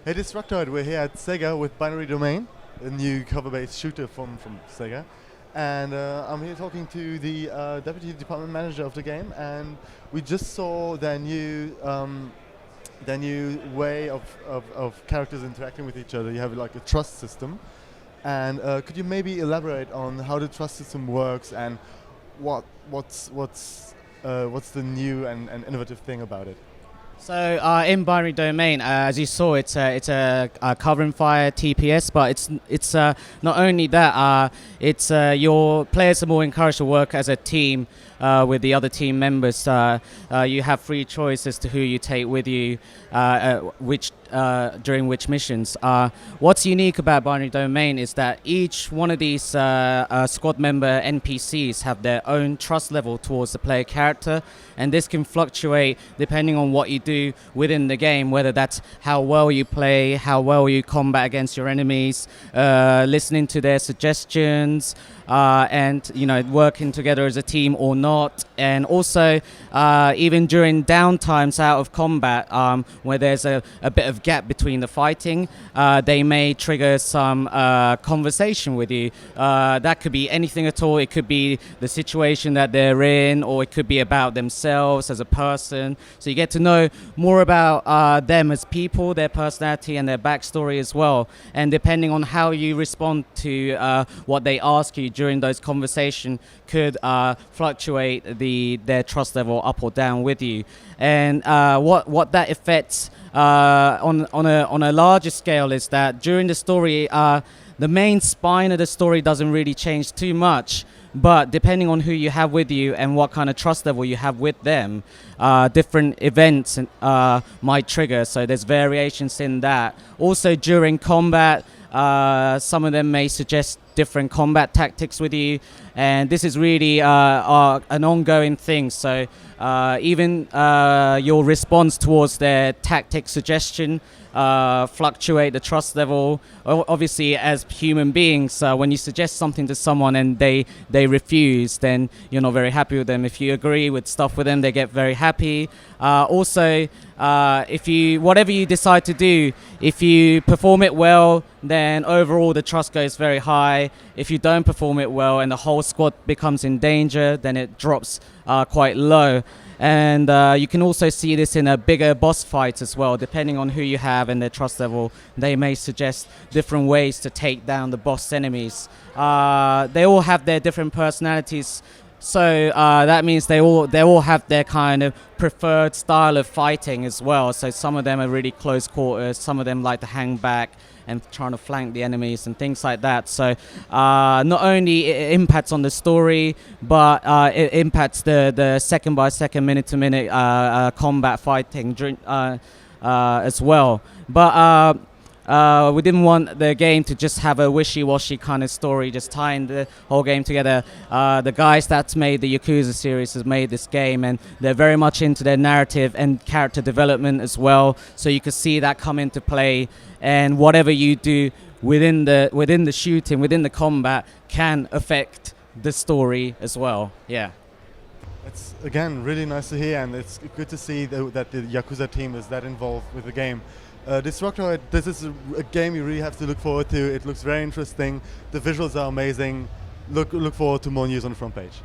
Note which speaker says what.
Speaker 1: Hey Destructoid, we're here at Sega with Binary Domain, a new cover-based shooter from Sega. And I'm here talking to the Deputy Department Manager of the game, and we just saw their new way of characters interacting with each other. You have like a trust system. And could you maybe elaborate on how the trust system works and what's the new and innovative thing about it?
Speaker 2: So in Binary Domain, as you saw, it's a cover and fire TPS, but it's not only that. It's your players are more encouraged to work as a team with the other team members. You have free choice as to who you take with you, during which missions. What's unique about Binary Domain is that each one of these squad member NPCs have their own trust level towards the player character, and this can fluctuate depending on what you do within the game, whether that's how well you play, how well you combat against your enemies, listening to their suggestions, and working together as a team or not. And also even during downtimes out of combat, where there's a bit of gap between the fighting, they may trigger some conversation with you. That could be anything at all. It could be the situation that they're in, or it could be about themselves as a person. So you get to know more about them as people, their personality and their backstory as well. And depending on how you respond to what they ask you during those conversations could fluctuate their trust level up or down with you. And what that affects on a larger scale is that during the story, the main spine of the story doesn't really change too much, but depending on who you have with you and what kind of trust level you have with them, different events might trigger. So there's variations in that. Also during combat, some of them may suggest different combat tactics with you, and this is really an ongoing thing. So even your response towards their tactic suggestion fluctuate the trust level. Obviously, as human beings, when you suggest something to someone and they refuse, then you're not very happy with them. If you agree with stuff with them, they get very happy. Also, whatever you decide to do, if you perform it well, then overall the trust goes very high. If you don't perform it well and the whole squad becomes in danger, then it drops quite low. And you can also see this in a bigger boss fight as well. Depending on who you have and their trust level, they may suggest different ways to take down the boss enemies. They all have their different personalities, so that means they all have their kind of preferred style of fighting as well. So some of them are really close quarters, some of them like to hang back and trying to flank the enemies and things like that. So not only it impacts on the story, but it impacts the second by second, minute to minute combat fighting as well. But we didn't want the game to just have a wishy-washy kind of story, just tying the whole game together. The guys that made the Yakuza series has made this game, and they're very much into their narrative and character development as well. So you can see that come into play, and whatever you do within the shooting, within the combat, can affect the story as well. Yeah.
Speaker 1: It's again really nice to hear, and it's good to see that the Yakuza team is that involved with the game. Destructoid, this is a game you really have to look forward to. It looks very interesting. The visuals are amazing. Look forward to more news on the front page.